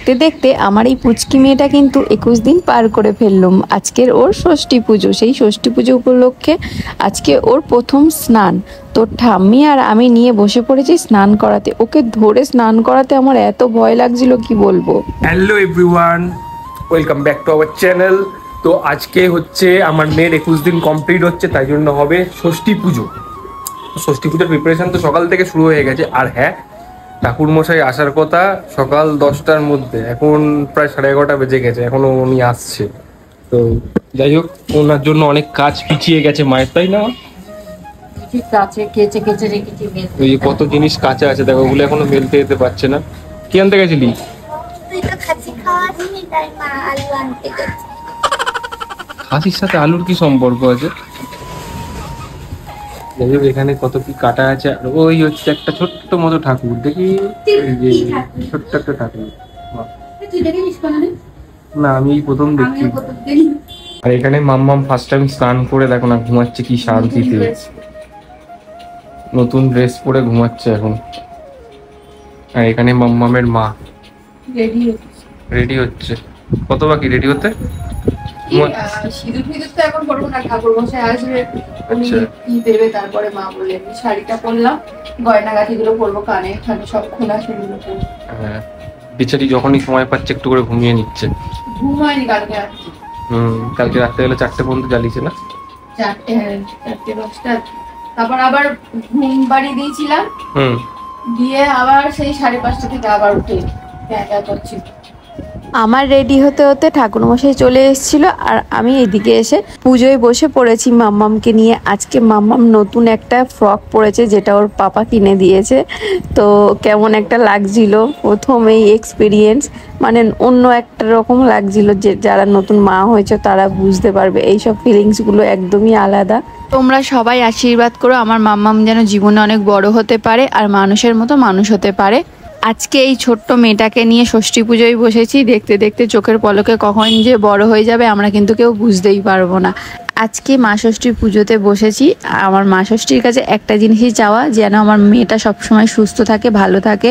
দেখতে দেখতে আমার এই পুচকি মেয়েটা কিন্তু 21 দিন পার করে ফেললাম। আজকের ওর ষষ্ঠী পুজো, সেই ষষ্ঠী পুজো উপলক্ষে আজকে ওর প্রথম স্নান। তোর ঠাম্মি আর আমি নিয়ে বসে পড়েছি স্নান করাতে। ওকে ধরে স্নান করাতে আমার এত ভয় লাগছিল কি বলবো। Hello everyone, welcome back to our channel. তো আজকে হচ্ছে আমার মেয়ের 21 দিন কমপ্লিট হচ্ছে, তাই জন্য হবে ষষ্ঠী পুজো। ষষ্ঠী পুজোর প্রিপারেশন তো সকাল থেকে শুরু হয়ে গেছে। আর হ্যাঁ, ঠাকুরমশাই আসার কথা সকাল 10টার মধ্যে, এখন প্রায় 11:30 বেজে গেছে, এখনো উনি আসছে। তো যাই হোক, ওনার জন্য অনেক কাজ পিছিয়ে গেছে মায়ের, তাই না? ওই কত জিনিস কাঁচা আছে দেখো, ওগুলো এখনো মেলতে যেতে পারছে না। কি আনতে গেছিলি? খাসির সাথে আলুর কি সম্পর্ক আছে? যাই হোক, এখানে কত কি কাটা আছে। আর ওই হচ্ছে একটা ছোট্ট মতো ঠাকুর, দেখি ছোট্ট একটা ঠাকুর। না, আমি প্রথম দেখছি। আর এখানে মাম্মাম ফার্স্ট টাইম স্নান করে দেখো না ঘুমাচ্ছে কি শান্তিতে, নতুন ড্রেস পরে ঘুমাচ্ছে এখন। আর এখানে মাম্মামের মা রেডি হচ্ছে। কত বাকি রেডি হতে? সিঁদুর ফিঁদুর তো এখন পরবো না, ঠাকুর মশাই আসবে, উনি কি দেবে তারপরে মা বলে শাড়িটা পরলাম, গয়নাগাটি গুলো পরবো, কানে কানে সব খোলা সেগুলো পরবো। হ্যাঁ, বেচারি যখনই সময় পাচ্ছে একটু করে ঘুমিয়ে নিচ্ছে। ঘুম হয়নি কালকে। কালকে রাত্রে বেলা 4টে পর্যন্ত জ্বালিয়েছে না? 4টে, হ্যাঁ 4টে 5টা। তারপর আবার ঘুম বাড়ি দিয়েছিলাম, দিয়ে আবার সেই 5:30 থেকে আবার উঠে ক্যাঁচা করছি। আমার রেডি হতে হতে ঠাকুরমশাই চলে এসেছিল, আর আমি এদিকে এসে পুজোয় বসে পড়েছি মাম্মামকে নিয়ে। আজকে মাম্মাম নতুন একটা ফ্রক পরেছে, যেটা ওর পাপা কিনে দিয়েছে। তো কেমন একটা লাগছিল, প্রথম এই এক্সপিরিয়েন্স, মানে অন্য একটা রকম লাগছিল। যে যারা নতুন মা হয়েছে তারা বুঝতে পারবে, এইসব ফিলিংসগুলো একদমই আলাদা। তোমরা সবাই আশীর্বাদ করো আমার মাম্মাম যেন জীবনে অনেক বড় হতে পারে আর মানুষের মতো মানুষ হতে পারে। আজকে এই ছোট্ট মেয়েটাকে নিয়ে ষষ্ঠী পুজোয় বসেছি। দেখতে দেখতে চোখের পলকে কখন যে বড় হয়ে যাবে আমরা কিন্তু কেউ বুঝতেই পারবো না। আজকে মা ষষ্ঠীর পুজোতে বসেছি। আমার মা ষষ্ঠীর কাছে একটা জিনিসই চাওয়া, যেন আমার মেয়েটা সবসময় সুস্থ থাকে, ভালো থাকে।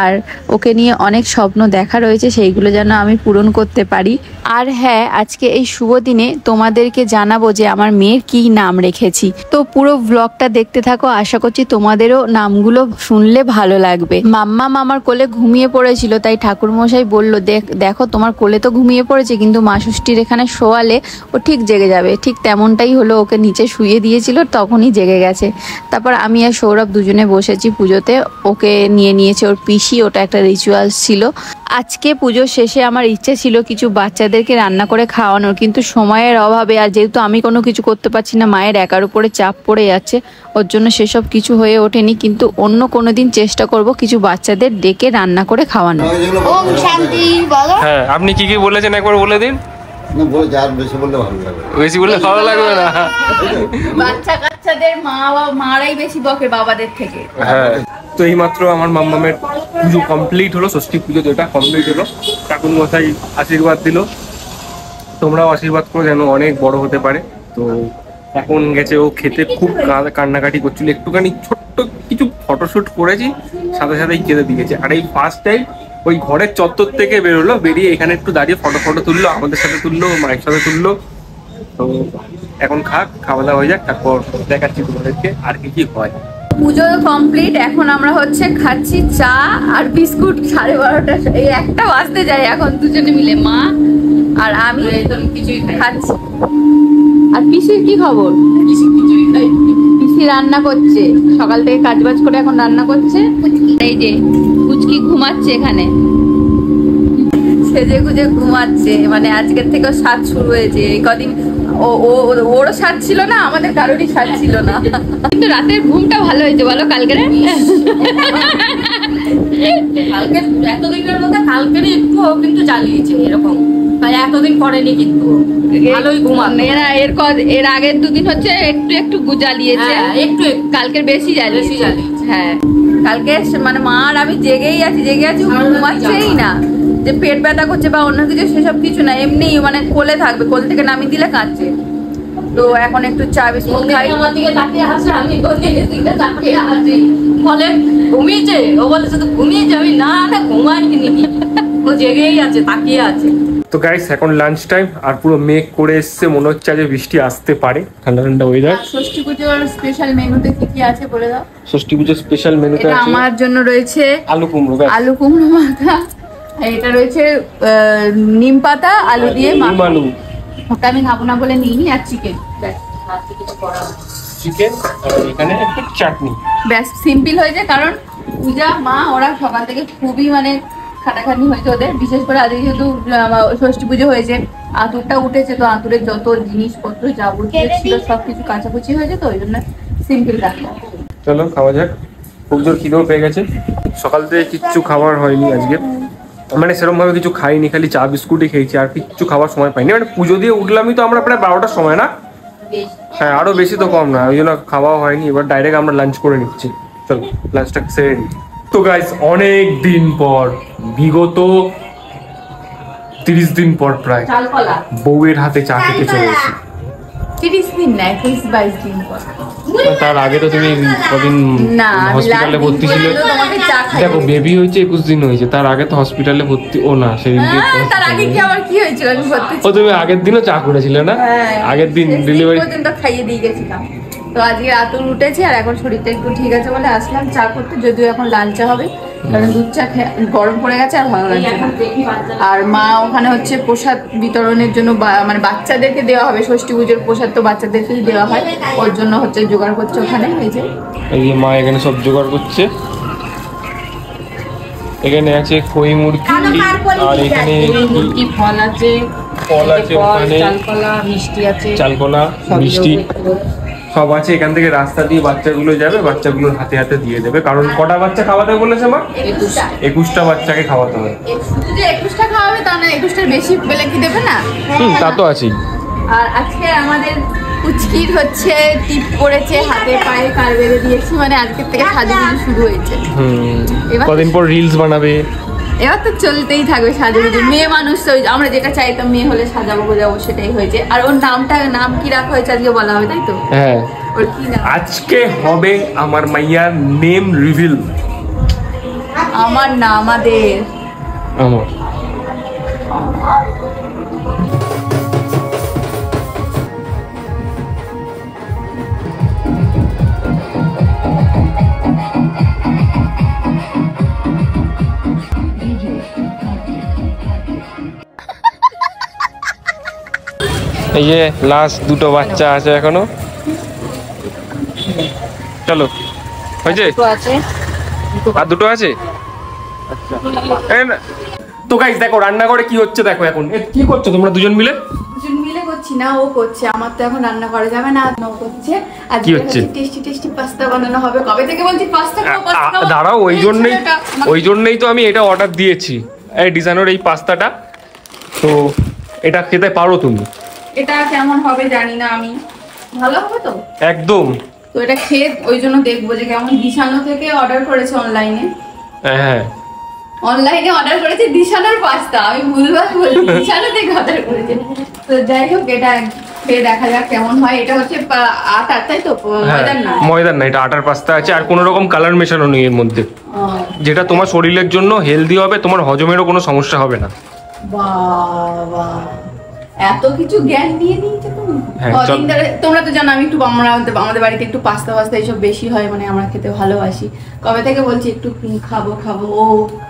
আর ওকে নিয়ে অনেক স্বপ্ন দেখা রয়েছে, সেইগুলো যেন আমি পূরণ করতে পারি। আর হ্যাঁ, আজকে এই শুভ দিনে তোমাদেরকে জানাবো যে আমার মেয়ের কি নাম রেখেছি। তো পুরো ব্লগটা দেখতে থাকো, আশা করছি তোমাদেরও নামগুলো শুনলে ভালো লাগবে। মাম্মাম আমার কোলে ঘুমিয়ে পড়েছিল, তাই ঠাকুরমশাই বললো, দেখো তোমার কোলে তো ঘুমিয়ে পড়েছে, কিন্তু মা ষষ্ঠীর এখানে শোয়ালে ও ঠিক জেগে যাবে। ঠিক তেমনটাই হলো, ওকে নিচে শুয়ে দিয়েছিল, তখনই জেগে গেছে। তারপর আমি আর সৌরভ দুজনে বসেছি পুজোতে। ওকে নিয়ে নিয়েছে ওর পিসি, ওটা একটা রিচুয়ালস ছিল। আজকে পুজোর শেষে আমার ইচ্ছে ছিল কিছু বাচ্চাদেরকে রান্না করে খাওয়ানোর, কিন্তু সময়ের অভাবে আর যেহেতু আমি কোনো কিছু করতে পারছি না, মায়ের একার উপরে চাপ পড়ে যাচ্ছে, ওর জন্য সেসব কিছু হয়ে ওঠেনি। কিন্তু অন্য কোনো দিন চেষ্টা করব কিছু বাচ্চাদের ডেকে রান্না করে খাওয়ানো। হ্যাঁ, আপনি কি কি বলেছেন একবার বলে দিন। বেশি বললে ভালো লাগবে না। বাচ্চা কাচ্চাদের মারাই বেশি বকে বাবাদের থেকে। হ্যাঁ, তো এইমাত্র আমার মাম্মামের পুজো কমপ্লিট হলো, ষষ্ঠী পুজো যেটা কমপ্লিট হলো। ঠাকুর মশাই আশীর্বাদ দিল, তোমরাও আশীর্বাদ করো যেন অনেক বড় হতে পারে। তো এখন গেছে ও খেতে, খুব কান্নাকাটি করছিল। একটুখানি ছোট্ট কিছু ফটোশুট করেছি, সাথে সাথেই খেতে দিয়েছে। আর এই ফার্স্ট টাইম ওই ঘরের চত্বর থেকে বেরোলো, বেরিয়ে এখানে একটু দাঁড়িয়ে ফটো তুললো, আমাদের সাথে তুললো, মায়ের সাথে তুললো। তো এখন খাওয়া দাওয়া হয়ে যাক, তারপর দেখাচ্ছি তোমাদেরকে আর কি কি হয়। পুজো কমপ্লিট, এখন আমরা হচ্ছে খাচ্ছি চা আর বিস্কুট। 12:30 এই 1টা বাজতে যায় এখন, দুজনে মিলে মা আর আমি কিছুই খাচ্ছি। আর পিসির কি খবর? পিসি রান্না করছে, সকাল থেকে কাজবাজ করে এখন রান্না করছে। এই যে পুচকি ঘুমাচ্ছে এখানে, সেজে গুজে ঘুমাচ্ছে। মানে আজকের থেকে সাজ শুরু হয়েছে। এই কদিন ওরও সাজ ছিল না, আমাদের কারোরই সাজ ছিল না, কিন্তু রাতের ঘুমটা ভালো হয়েছে বলো। কালকে এতদিনের মধ্যে কালকেরই একটু কিন্তু জ্বালিয়েছে এরকম, এতদিন করেনি, কিন্তু ভালোই ঘুমানো। এর আগের 2 দিন হচ্ছে একটু একটু জ্বালিয়েছে, একটু কালকের বেশি জ্বালিয়েছে। হ্যাঁ, কালকে মানে মা আর আমি জেগেই আছি, ঘুমাচ্ছেই না। যে পেট ব্যথা করছে বা অন্য কিছু সেসব কিছু না, এমনি মানে কোলে থাকবে, কোল থেকে নামিয়ে দিলে কাঁদছে। তো এখন একটু চা বিস্কুট খাই। আমার দিকে তাকিয়ে হাসে, আমি তাকিয়ে হাসি, বলে ঘুমিয়েছে, ও বলে শুধু ঘুমিয়েছে, আমি না ঘুমাইনি। ও জেগেই আছে, তাকিয়ে আছে। তো গাইস এখন লাঞ্চ টাইম, আর পুরো মেঘ করে এসছে, মনে হচ্ছে আজ বৃষ্টি আসতে পারে, ঠান্ডা ঠান্ডা ওয়েদার। ষষ্ঠী পুজোর স্পেশাল মেনুতে কি কি আছে বলে দাও। ষষ্ঠী পুজোর স্পেশাল মেনুতে আছে আমার জন্য রয়েছে আলু কুমড়ো, আলু কুমড়ো মাখা, এটা রয়েছে নিম পাতা আলু দিয়ে মাখা। আলু ওটা আমি খাবো না বলে নিইনি, আর চিকেন, চিকেন, এখানে একটু চাটনি, ব্যাস সিম্পল হয়েছে। কারণ পূজা মা ওরা সকাল থেকে খুবই মানে খাটাখাটনি হয়েছে ওদের, বিশেষ করে আজকে যেহেতু ষষ্ঠী পুজো হয়েছে, আঁতুরটা উঠেছে, তো আঁতুরের যত জিনিসপত্র যাবতীয় ছিল সবকিছু কাচাকুচি হয়েছে, তো ওই জন্য সিম্পল রাখলাম। চলো খাওয়া যাক। খুব জোর খিদেও পেয়ে গেছে, সকাল থেকে কিচ্ছু খাবার হয়নি আজকে, মানে সেরকম ভাবে কিছু খাইনি, খালি চা বিস্কুটই খেয়েছি, আর কিচ্ছু খাবার সময় পাইনি। মানে পুজো দিয়ে উঠলামই তো আমরা প্রায় 12টার সময় না, হ্যাঁ আরো বেশি তো কম না, ওই জন্য খাওয়া হয়নি। এবার ডাইরেক্ট আমরা লাঞ্চ করে নিচ্ছি, চলো লাঞ্চটা সেরে নিই। তো গাইস অনেক দিন পর, বিগত 30 দিন পর প্রায় চালকলা বউয়ের হাতে চা খেতে চলে এসেছি। 30 দিন না, 21-22 দিন পর। তার আগে তো তুমি কদিন না হসপিটালে ভর্তি ছিলে। তোমাকে চা খাই। দেখো বেবি হয়েছে 21 দিন হয়েছে, তার আগে তো হসপিটালে ভর্তি, ও না সেদিন তার আগে কি আমার কি হয়েছিল আমি ভর্তি ও তুমি আগের দিনও চা করেছিলে না, আগের দিন ডেলিভারি পর্যন্ত খাইয়ে দিয়ে গেছিলাম। তো আজকে আতুর উঠেছে আর এখন শরীরটা একটু ঠিক আছে বলে আসলাম চা করতে, যদিও এখন লাল চা হবে, কারণ দুধ চা গরম পড়ে গেছে আর ভালো লাগছে না। আর মা ওখানে হচ্ছে প্রসাদ বিতরণের জন্য মানে বাচ্চাদেরকে দেওয়া হবে, ষষ্ঠী পুজোর প্রসাদ তো বাচ্চাদেরকেই দেওয়া হয়, ওর জন্য হচ্ছে জোগাড় করছে ওখানে। এই যে মা এখানে সব জোগাড় করছে, এখানে আছে খই মুরগি, আর এখানে মুরগি ফল আছে, ফল আছে, ওখানে চালকলা মিষ্টি আছে, চালকলা মিষ্টি সব আছে। এখান থেকে রাস্তা দিয়ে বাচ্চাগুলো যাবে, বাচ্চাগুলোর হাতে হাতে দিয়ে দেবে। কারণ কটা বাচ্চা খাওয়াতে বলেছে মা? 21টা বাচ্চাকে খাওয়াতে হবে। শুধু যে 21টা খাওয়াবে তা না, 21টার বেশি পেলে কি দেবে না? তা তো আছেই। আর আজকে আমাদের কুচকির হচ্ছে টিপ পড়েছে হাতে পায়ে, কার বেঁধে দিয়েছি, মানে আজকের থেকে সাজুগুজু শুরু হয়েছে। এবার কদিন পর রিলস বানাবে, এবার তো চলতেই থাকবে সাজুগুজু। মেয়ে মানুষ তো আমরা যেটা চাইতাম মেয়ে হলে সাজাবো গোজাবো সেটাই হয়েছে। আর ওর নাম কি রাখা হয়েছে আজকে বলা হবে, তাই তো? হ্যাঁ ওর কি নাম? আজকে হবে আমার মাইয়ার নেম রিভিল। আমার না, আমাদের। আমার এই যে লাস্ট দুটো বাচ্চা আছে এখনো। চলো হয়েছে, আর দুটো আছে। তো গাইস দেখো রান্নাঘরে কি হচ্ছে, দেখো এখন কি করছো তোমরা দুজন মিলে? দুজন মিলে করছি না, ও করছে। আমার তো এখন রান্না করা যাবে না, ও করছে। কি হচ্ছে? টেস্টি পাস্তা বানানো হবে। কবে থেকে বলছি পাস্তা খাবো। দাঁড়াও, ওই জন্যই তো আমি এটা অর্ডার দিয়েছি, এই ডিজাইনের এই পাস্তাটা। তো এটা খেতে পারো তুমি? এটা কেমন হবে জানি না আমি, ভালো হবে তো একদম। তো এটা খেয়ে ওই জন্য দেখবো যে কেমন। দিশানো থেকে অর্ডার করেছে অনলাইনে, হ্যাঁ অনলাইনে অর্ডার করেছে দিশানোর পাস্তা, আমি ভুলভাল বলি, দিশানো থেকে অর্ডার করেছে। তো যাই হোক এটা খেয়ে দেখা যাক কেমন হয়। এটা হচ্ছে আটা, তাই তো? ময়দার না, ময়দার না, এটা আটার পাস্তা আছে, আর কোনো রকম কালার মেশানো নেই এর মধ্যে, যেটা তোমার শরীরের জন্য হেলদি হবে, তোমার হজমেরও কোনো সমস্যা হবে না। বাবা এত কিছু জ্ঞান দিয়ে নিয়েছে তুমি। হ্যাঁ, কদিন ধরে তোমরা তো জানো আমি একটু আমাদের বাড়িতে একটু পাস্তা এইসব বেশি হয়, মানে আমরা খেতে ভালোবাসি। কবে থেকে বলছি একটু খাবো, ও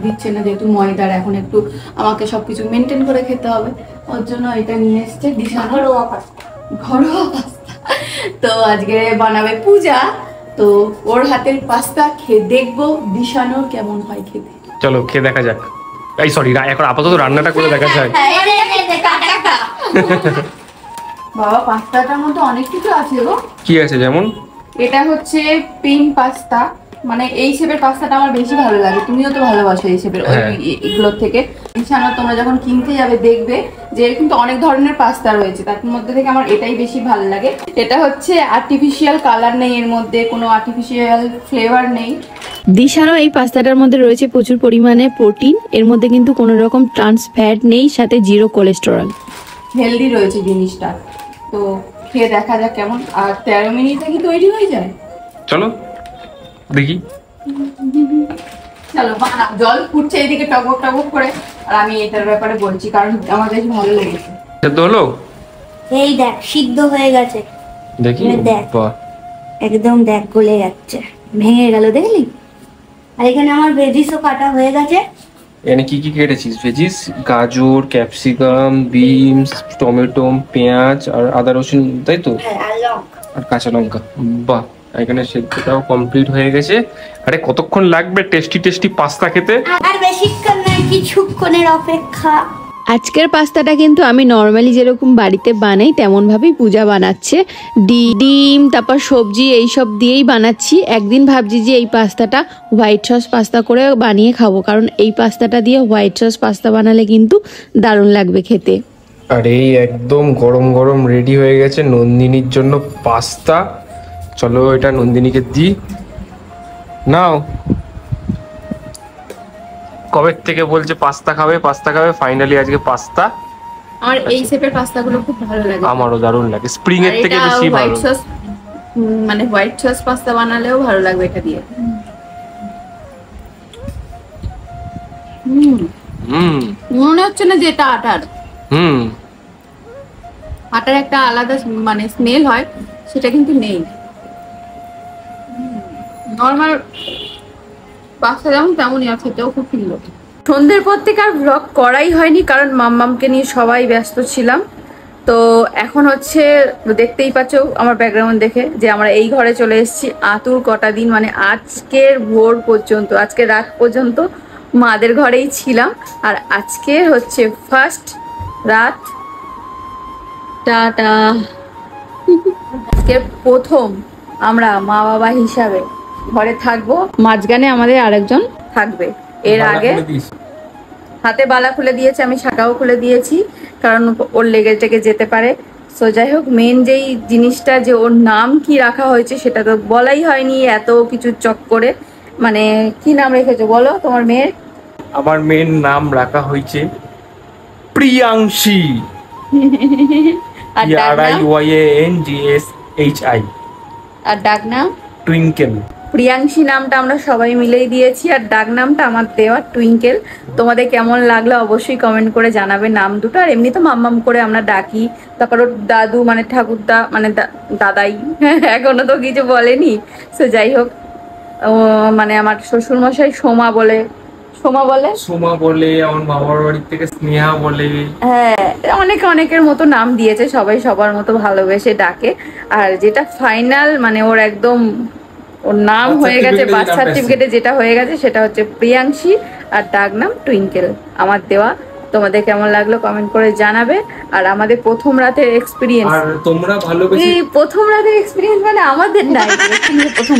দিচ্ছে না, যেহেতু ময়দার এখন একটু আমাকে সবকিছু মেনটেন করে খেতে হবে, ওর জন্য এটা নিয়ে এসছে ঘরোয়া পাস্তা। তো আজকে বানাবে পূজা, তো ওর হাতের পাস্তা খেয়ে দেখবো দিশানোর কেমন হয় খেতে। চলো খেয়ে দেখা যাক। এই সরি, এখন আপাতত রান্নাটা করে দেখা যায়। বাবা পাস্তাটার মধ্যে অনেক কিছু আছে গো। কি আছে যেমন? এটা হচ্ছে পিন পাস্তা, মানে এই শেপের পাস্তাটা আমার বেশি ভালো লাগে, তুমিও তো ভালোবাসো এই শেপের এগুলোর থেকে। বিছানা তোমরা যখন কিনতে যাবে দেখবে যে কিন্তু অনেক ধরনের পাস্তা রয়েছে, তার মধ্যে থেকে আমার এটাই বেশি ভালো লাগে। এটা হচ্ছে আর্টিফিশিয়াল কালার নেই এর মধ্যে, কোনো আর্টিফিশিয়াল ফ্লেভার নেই। দিশানো এই পাস্তাটার মধ্যে রয়েছে প্রচুর পরিমাণে প্রোটিন, এর মধ্যে কিন্তু কোনো রকম ট্রান্স ফ্যাট নেই, সাথে 0 কোলেস্টেরল। হেলদি রয়েছে জিনিসটা, তো খেয়ে দেখা যাক কেমন। আর 13 মিনিটে কি তৈরি হয়ে যায়? চলো দেখি। চলো জল ফুটছে এদিকে টক টক করে, আর আমি এটার ব্যাপারে বলছি কারণ আমার বেশ ভালো লেগেছে। সেদ্ধ হলো? এই দেখ সিদ্ধ হয়ে গেছে, দেখি। দেখ বাহ, একদম দেখ গলে যাচ্ছে, ভেঙে গেল দেখলি। আর এখানে আমার ভেজিসও কাটা হয়ে গেছে। এখানে কি কি কেটেছিস? ভেজিস, গাজর, ক্যাপসিকাম, বিনস, টমেটো, পেঁয়াজ আর আদা রসুন, তাই তো? হ্যাঁ, আর লঙ্কা। আর কাঁচা লঙ্কা। বাহ, এখানে সেদ্ধটাও কমপ্লিট হয়ে গেছে। আরে কতক্ষণ লাগবে টেস্টি টেস্টি পাস্তা খেতে? আর বেশিক্ষণ নয়, কিছুক্ষণের অপেক্ষা। আজকের পাস্তাটা কিন্তু আমি নর্মালি যেরকম বাড়িতে বানাই তেমন ভাবেই পূজা বানাচ্ছে। ডিম তারপর সবজি এইসব দিয়েই বানাচ্ছি। একদিন ভাবছি যে এই পাস্তাটা হোয়াইট সস পাস্তা করে বানিয়ে খাবো, কারণ এই পাস্তাটা দিয়ে হোয়াইট সস পাস্তা বানালে কিন্তু দারুণ লাগবে খেতে। আর এই একদম গরম গরম রেডি হয়ে গেছে নন্দিনীর জন্য পাস্তা। চলো এটা নন্দিনীকে দিই। নাও। কবে থেকে বলছে পাস্তা খাবে পাস্তা খাবে, ফাইনালি আজকে পাস্তা। আমার এই শেপের পাস্তাগুলো খুব ভালো লাগে। আমারও দারুণ লাগে, স্প্রিং এর থেকে বেশি ভালো। হোয়াইট সস মানে হোয়াইট সস পাস্তা বানালেও ভালো লাগবে এটা দিয়ে। মনে হচ্ছে না যে এটা আটার। আটার একটা আলাদা মানে স্মেল হয়, সেটা কিন্তু নেই। নরমাল পাস্তা যেমন তেমনই আছে, খেতেও খুব সুন্দর। সন্ধ্যের পর থেকে আর ব্লগ করাই হয়নি, কারণ মাম্মামকে নিয়ে সবাই ব্যস্ত ছিলাম। তো এখন হচ্ছে দেখতেই পাচ্ছ আমার ব্যাকগ্রাউন্ড দেখে যে আমরা এই ঘরে চলে এসেছি। আতুর কটা দিন মানে আজকের ভোর পর্যন্ত, আজকে রাত পর্যন্ত মাদের ঘরেই ছিলাম। আর আজকে হচ্ছে ফার্স্ট রাত। টাটা। আজকে প্রথম আমরা মা বাবা হিসাবে ঘরে থাকবো, মাঝখানে আমাদের আরেকজন থাকবে। এর আগে হাতে বালা খুলে দিয়েছে, আমি শাখাও খুলে দিয়েছি, কারণ ওর লেগে টেগে যেতে পারে। সো যাই হোক, মেন যেই জিনিসটা যে ওর নাম কি রাখা হয়েছে সেটা তো বলাই হয়নি এত কিছু চক্করে। মানে কি নাম রেখেছো বলো তোমার মেয়ের? আমার মেয়ের নাম রাখা হয়েছে প্রিয়াংশী। আর ডাক নাম? PRIYANGSHI। আর ডাক নাম টুইঙ্কেল। প্রিয়াংশী নামটা আমরা সবাই মিলেই দিয়েছি, আর ডাক নামটা আমার দেওয়া টুইঙ্কেল। তোমাদের কেমন লাগলো অবশ্যই কমেন্ট করে জানাবে নাম দুটো। আর এমনি তো মাম্মাম করে আমরা ডাকি। তারপর ওর দাদু মানে ঠাকুরদা মানে দাদাই এখনো তো কিছু বলেনি। সো যাই হোক, মানে আমার শ্বশুরমশাই সোমা বলে, সোমা বলে, আমার বাবার বাড়ি থেকে স্নেহা বলে। হ্যাঁ, অনেকের মতো নাম দিয়েছে, সবাই সবার মতো ভালোবেসে ডাকে। আর যেটা ফাইনাল মানে ওর একদম ওর নাম হয়ে গেছে, বার্থ সার্টিফিকেটে যেটা হয়ে গেছে সেটা হচ্ছে প্রিয়াংশী, আর ডাক নাম টুইঙ্কেল আমার দেওয়া। তোমাদের কেমন লাগলো কমেন্ট করে জানাবে। আর আমাদের প্রথম রাতের এক্সপিরিয়েন্স, আর তোমরা ভালোবেসে, এই প্রথম রাতের এক্সপিরিয়েন্স মানে আমাদের নাই, প্রথম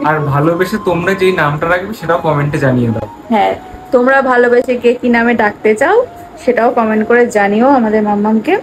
আর ভালোবেসে তোমরা যেই নামটা রাখবে সেটাও কমেন্টে জানিয়ে দাও। হ্যাঁ, তোমরা ভালোবেসে কে কি নামে ডাকতে চাও সেটাও কমেন্ট করে জানিও আমাদের মাম্মামকে।